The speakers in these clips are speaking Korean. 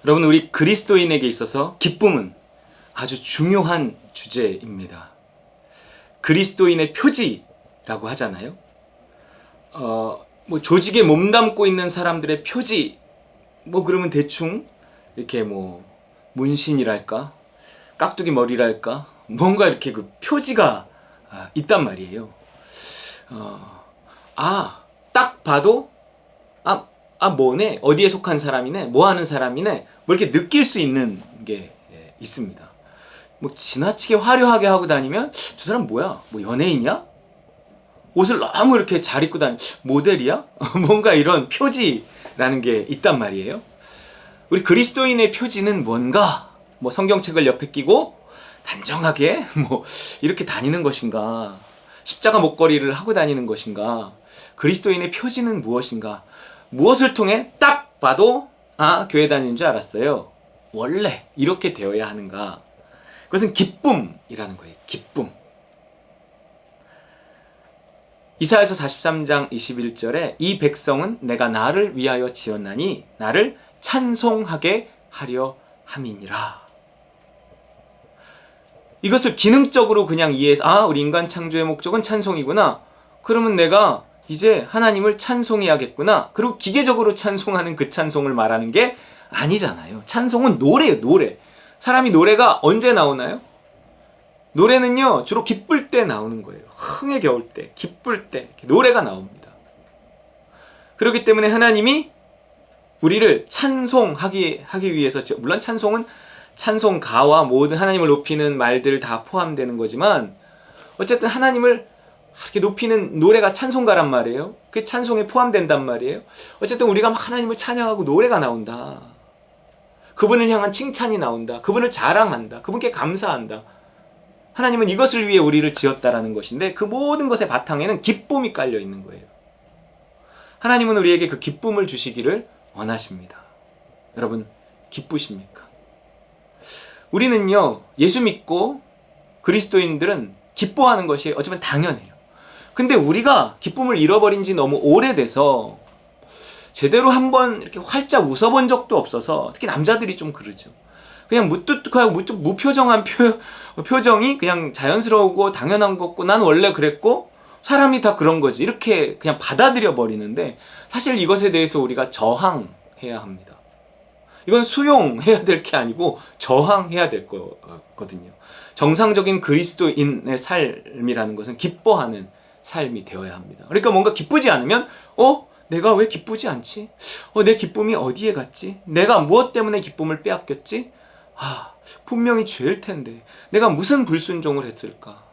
여러분, 우리 그리스도인에게 있어서 기쁨은 아주 중요한 주제입니다. 그리스도인의 표지라고 하잖아요. 조직에 몸담고 있는 사람들의 표지, 그러면 대충 이렇게 문신이랄까, 깍두기 머리랄까, 뭔가 이렇게 그 표지가 있단 말이에요. 딱 봐도 뭐네, 어디에 속한 사람이네, 뭐 하는 사람이네, 이렇게 느낄 수 있는 게 있습니다. 지나치게 화려하게 하고 다니면 저 사람 뭐야? 연예인이야? 옷을 너무 이렇게 잘 입고 모델이야? 뭔가 이런 표지라는 게 있단 말이에요. 우리 그리스도인의 표지는 뭔가? 성경책을 옆에 끼고 단정하게 이렇게 다니는 것인가? 십자가 목걸이를 하고 다니는 것인가? 그리스도인의 표지는 무엇인가? 무엇을 통해 딱 봐도 교회 다니는 줄 알았어요. 원래 이렇게 되어야 하는가? 그것은 기쁨이라는 거예요. 기쁨. 이사야서 43장 21절에 이 백성은 내가 나를 위하여 지었나니 나를 찬송하게 하려 함이니라. 이것을 기능적으로 그냥 이해해서 우리 인간 창조의 목적은 찬송이구나. 그러면 내가 이제 하나님을 찬송해야겠구나. 그리고 기계적으로 찬송하는 그 찬송을 말하는 게 아니잖아요. 찬송은 노래예요, 노래. 사람이 노래가 언제 나오나요? 노래는요, 주로 기쁠 때 나오는 거예요. 흥에 겨울 때, 기쁠 때 노래가 나옵니다. 그렇기 때문에 하나님이 우리를 찬송하기 위해서, 물론 찬송은 찬송가와 모든 하나님을 높이는 말들 다 포함되는 거지만, 어쨌든 하나님을 이렇게 높이는 노래가 찬송가란 말이에요. 그게 찬송에 포함된단 말이에요. 어쨌든 우리가 막 하나님을 찬양하고 노래가 나온다. 그분을 향한 칭찬이 나온다. 그분을 자랑한다. 그분께 감사한다. 하나님은 이것을 위해 우리를 지었다라는 것인데, 그 모든 것의 바탕에는 기쁨이 깔려 있는 거예요. 하나님은 우리에게 그 기쁨을 주시기를 원하십니다. 여러분, 기쁘십니까? 우리는요, 예수 믿고 그리스도인들은 기뻐하는 것이 어쩌면 당연해요. 근데 우리가 기쁨을 잃어버린 지 너무 오래돼서 제대로 한번 이렇게 활짝 웃어본 적도 없어서, 특히 남자들이 좀 그러죠. 그냥 무뚝뚝하고 무표정한 표정이 그냥 자연스러우고 당연한 거고, 난 원래 그랬고 사람이 다 그런 거지, 이렇게 그냥 받아들여 버리는데, 사실 이것에 대해서 우리가 저항해야 합니다. 이건 수용해야 될 게 아니고 저항해야 될 거거든요. 정상적인 그리스도인의 삶이라는 것은 기뻐하는 삶이 되어야 합니다. 그러니까 뭔가 기쁘지 않으면 내가 왜 기쁘지 않지? 내 기쁨이 어디에 갔지? 내가 무엇 때문에 기쁨을 빼앗겼지? 분명히 죄일 텐데 내가 무슨 불순종을 했을까?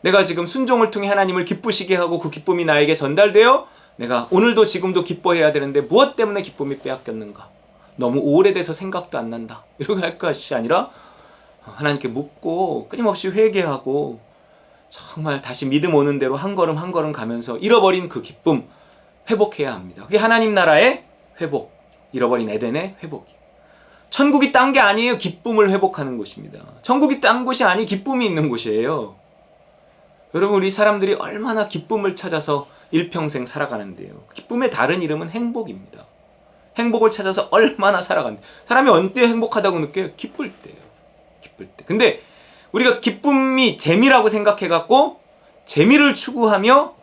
내가 지금 순종을 통해 하나님을 기쁘시게 하고 그 기쁨이 나에게 전달되어 내가 오늘도 지금도 기뻐해야 되는데 무엇 때문에 기쁨이 빼앗겼는가? 너무 오래돼서 생각도 안 난다. 이렇게 할 것이 아니라 하나님께 묻고 끊임없이 회개하고 정말 다시 믿음 오는 대로 한 걸음 한 걸음 가면서 잃어버린 그 기쁨 회복해야 합니다. 그게 하나님 나라의 회복, 잃어버린 에덴의 회복이에요. 천국이 딴 게 아니에요. 기쁨을 회복하는 곳입니다. 천국이 딴 곳이 아니, 기쁨이 있는 곳이에요. 여러분, 우리 사람들이 얼마나 기쁨을 찾아서 일평생 살아가는데요. 기쁨의 다른 이름은 행복입니다. 행복을 찾아서 얼마나 살아간대. 사람이 언제 행복하다고 느껴요? 기쁠 때요. 기쁠 때. 근데 우리가 기쁨이 재미라고 생각해갖고 재미를 추구하며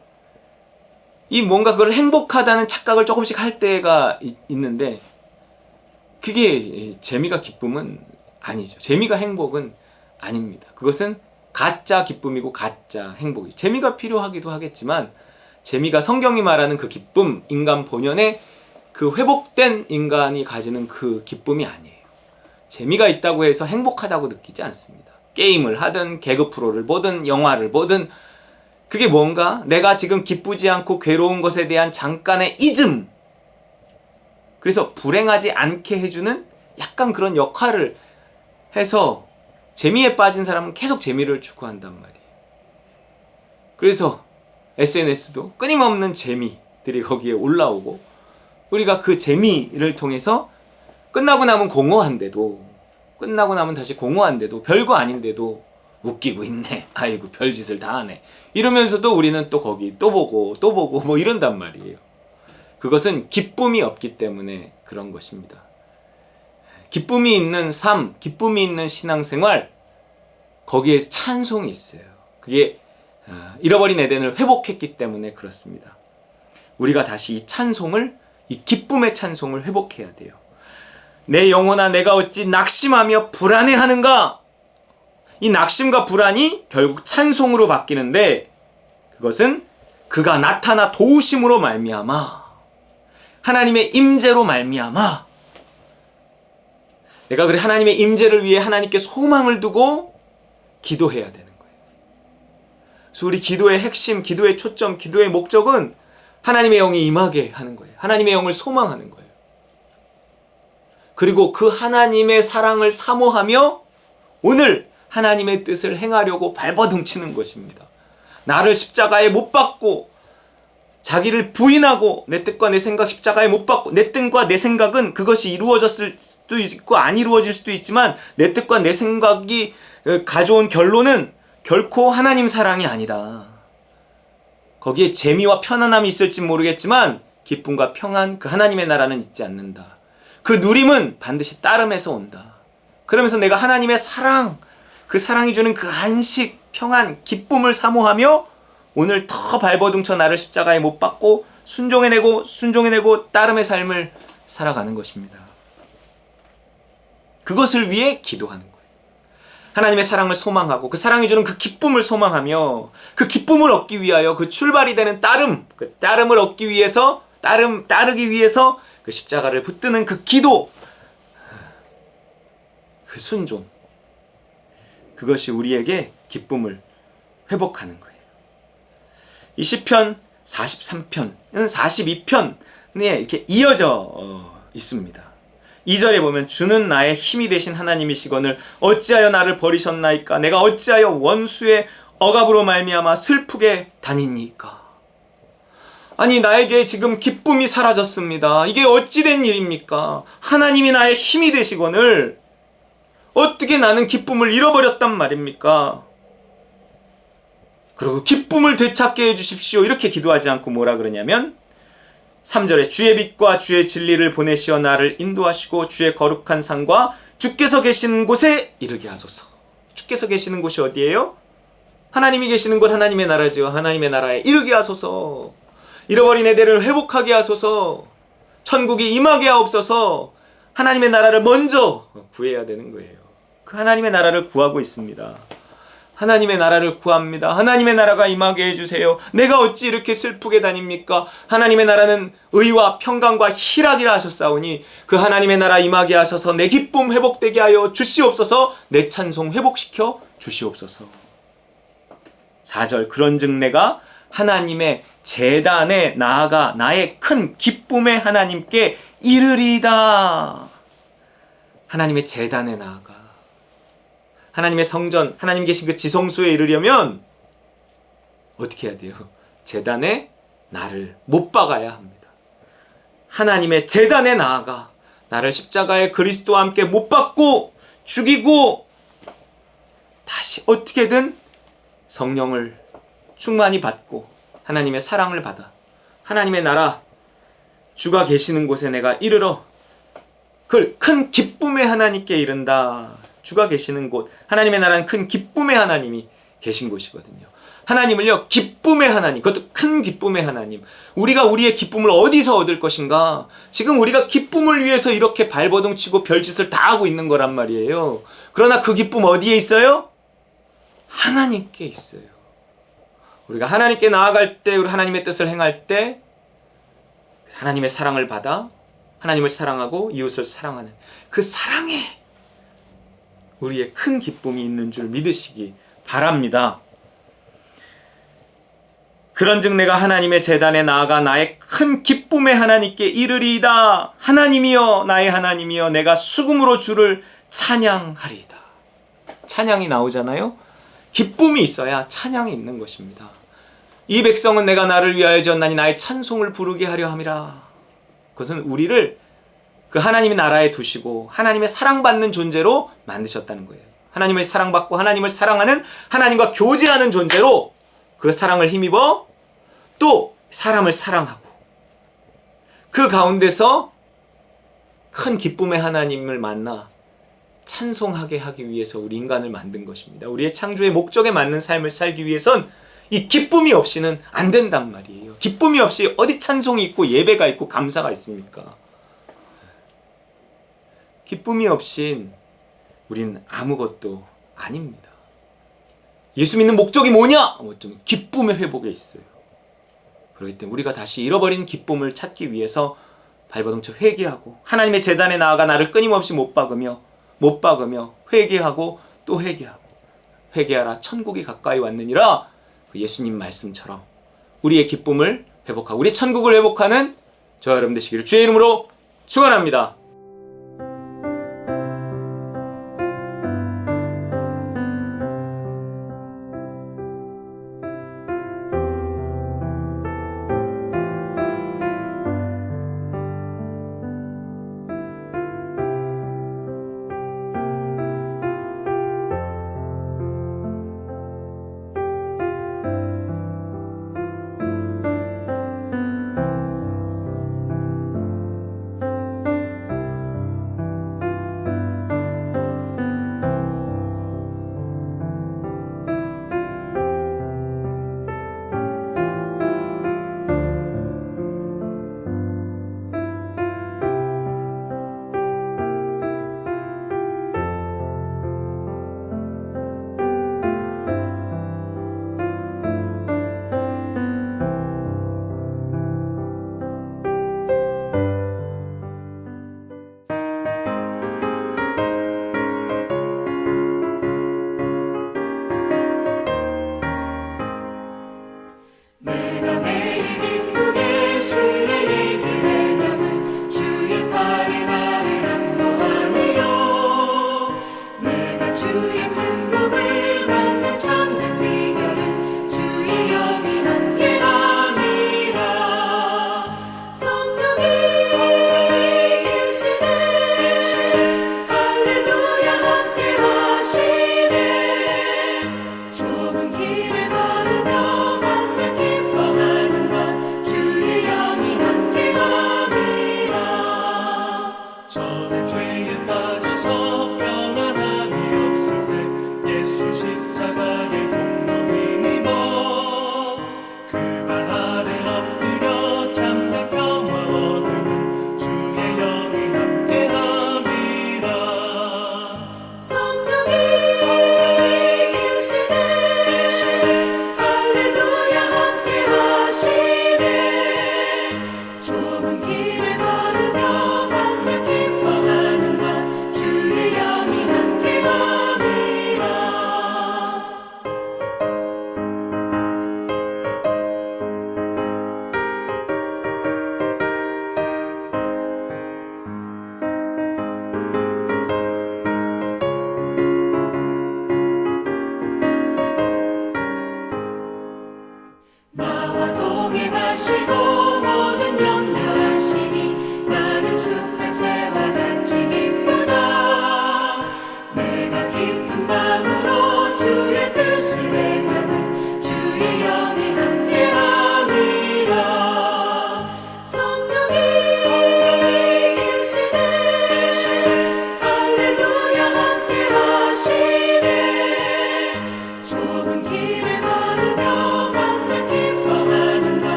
뭔가 그걸 행복하다는 착각을 조금씩 할 때가 있는데, 그게 재미가 기쁨은 아니죠. 재미가 행복은 아닙니다. 그것은 가짜 기쁨이고 가짜 행복이죠. 재미가 필요하기도 하겠지만 재미가 성경이 말하는 그 기쁨, 인간 본연의 그 회복된 인간이 가지는 그 기쁨이 아니에요. 재미가 있다고 해서 행복하다고 느끼지 않습니다. 게임을 하든 개그 프로를 보든 영화를 보든 그게 뭔가 내가 지금 기쁘지 않고 괴로운 것에 대한 잠깐의 잊음, 그래서 불행하지 않게 해주는 약간 그런 역할을 해서 재미에 빠진 사람은 계속 재미를 추구한단 말이에요. 그래서 SNS도 끊임없는 재미들이 거기에 올라오고, 우리가 그 재미를 통해서 끝나고 나면 공허한데도, 끝나고 나면 다시 공허한데도, 별거 아닌데도 웃기고 있네, 아이고 별짓을 다 하네, 이러면서도 우리는 또 거기 또 보고 이런단 말이에요. 그것은 기쁨이 없기 때문에 그런 것입니다. 기쁨이 있는 삶, 기쁨이 있는 신앙생활, 거기에 찬송이 있어요. 그게 잃어버린 에덴을 회복했기 때문에 그렇습니다. 우리가 다시 이 찬송을, 이 기쁨의 찬송을 회복해야 돼요. 내 영혼아 내가 어찌 낙심하며 불안해하는가? 이 낙심과 불안이 결국 찬송으로 바뀌는데, 그것은 그가 나타나 도우심으로 말미암아, 하나님의 임재로 말미암아. 내가 그래 하나님의 임재를 위해 하나님께 소망을 두고 기도해야 되는 거예요. 그래서 우리 기도의 핵심, 기도의 초점, 기도의 목적은 하나님의 영이 임하게 하는 거예요. 하나님의 영을 소망하는 거예요. 그리고 그 하나님의 사랑을 사모하며 오늘 하나님의 뜻을 행하려고 발버둥치는 것입니다. 나를 십자가에 못 박고 자기를 부인하고 내 뜻과 내 생각 십자가에 못 박고, 내 뜻과 내 생각은 그것이 이루어졌을 수도 있고 안 이루어질 수도 있지만 내 뜻과 내 생각이 가져온 결론은 결코 하나님 사랑이 아니다. 거기에 재미와 편안함이 있을지 모르겠지만 기쁨과 평안, 그 하나님의 나라는 있지 않는다. 그 누림은 반드시 따름에서 온다. 그러면서 내가 하나님의 사랑, 그 사랑이 주는 그 안식, 평안, 기쁨을 사모하며 오늘 더 발버둥쳐 나를 십자가에 못 박고 순종해내고 따름의 삶을 살아가는 것입니다. 그것을 위해 기도하는 거예요. 하나님의 사랑을 소망하고 그 사랑이 주는 그 기쁨을 소망하며 그 기쁨을 얻기 위하여 그 출발이 되는 따름, 그 따름을 얻기 위해서 따르기 위해서 그 십자가를 붙드는 그 기도, 그 순종, 그것이 우리에게 기쁨을 회복하는 거예요. 이 시편 43편, 42편에 이렇게 이어져 있습니다. 2절에 보면 주는 나의 힘이 되신 하나님이시거늘 어찌하여 나를 버리셨나이까? 내가 어찌하여 원수의 억압으로 말미암아 슬프게 다니니까? 아니 나에게 지금 기쁨이 사라졌습니다. 이게 어찌된 일입니까? 하나님이 나의 힘이 되시거늘 어떻게 나는 기쁨을 잃어버렸단 말입니까? 그리고 기쁨을 되찾게 해주십시오. 이렇게 기도하지 않고 뭐라 그러냐면 3절에 주의 빛과 주의 진리를 보내시어 나를 인도하시고 주의 거룩한 산과 주께서 계시는 곳에 이르게 하소서. 주께서 계시는 곳이 어디예요? 하나님이 계시는 곳 하나님의 나라죠. 하나님의 나라에 이르게 하소서. 잃어버린 에덴을 회복하게 하소서. 천국이 임하게 하옵소서. 하나님의 나라를 먼저 구해야 되는 거예요. 그 하나님의 나라를 구하고 있습니다. 하나님의 나라를 구합니다. 하나님의 나라가 임하게 해주세요. 내가 어찌 이렇게 슬프게 다닙니까? 하나님의 나라는 의와 평강과 희락이라 하셨사오니 그 하나님의 나라 임하게 하셔서 내 기쁨 회복되게 하여 주시옵소서. 내 찬송 회복시켜 주시옵소서. 4절 그런즉 내가 하나님의 제단에 나아가 나의 큰 기쁨의 하나님께 이르리다. 하나님의 제단에 나아가 하나님의 성전, 하나님 계신 그 지성소에 이르려면 어떻게 해야 돼요? 제단에 나를 못 박아야 합니다. 하나님의 제단에 나아가 나를 십자가에 그리스도와 함께 못 박고 죽이고 다시 어떻게든 성령을 충만히 받고 하나님의 사랑을 받아 하나님의 나라, 주가 계시는 곳에 내가 이르러 그 큰 기쁨의 하나님께 이른다. 주가 계시는 곳, 하나님의 나라는 큰 기쁨의 하나님이 계신 곳이거든요. 하나님을요, 기쁨의 하나님, 그것도 큰 기쁨의 하나님. 우리가 우리의 기쁨을 어디서 얻을 것인가? 지금 우리가 기쁨을 위해서 이렇게 발버둥치고 별짓을 다 하고 있는 거란 말이에요. 그러나 그 기쁨 어디에 있어요? 하나님께 있어요. 우리가 하나님께 나아갈 때, 우리 하나님의 뜻을 행할 때 하나님의 사랑을 받아 하나님을 사랑하고 이웃을 사랑하는 그 사랑에 우리의 큰 기쁨이 있는 줄 믿으시기 바랍니다. 그런즉 내가 하나님의 제단에 나아가 나의 큰 기쁨의 하나님께 이르리이다. 하나님이여 나의 하나님이여 내가 수금으로 주를 찬양하리이다. 찬양이 나오잖아요. 기쁨이 있어야 찬양이 있는 것입니다. 이 백성은 내가 나를 위하여 지었나니 나의 찬송을 부르게 하려 함이라. 그것은 우리를 그 하나님의 나라에 두시고 하나님의 사랑받는 존재로 만드셨다는 거예요. 하나님을 사랑받고 하나님을 사랑하는, 하나님과 교제하는 존재로 그 사랑을 힘입어 또 사람을 사랑하고 그 가운데서 큰 기쁨의 하나님을 만나 찬송하게 하기 위해서 우리 인간을 만든 것입니다. 우리의 창조의 목적에 맞는 삶을 살기 위해선 이 기쁨이 없이는 안 된단 말이에요. 기쁨이 없이 어디 찬송이 있고 예배가 있고 감사가 있습니까? 기쁨이 없인 우린 아무것도 아닙니다. 예수 믿는 목적이 뭐냐? 기쁨의 회복에 있어요. 그렇기 때문에 우리가 다시 잃어버린 기쁨을 찾기 위해서 발버둥쳐 회개하고 하나님의 제단에 나아가 나를 끊임없이 못 박으며 회개하고 또 회개하고 회개하라 천국이 가까이 왔느니라. 예수님 말씀처럼 우리의 기쁨을 회복하고 우리 천국을 회복하는 저와 여러분 되시기를 주의 이름으로 축원합니다.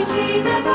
지나가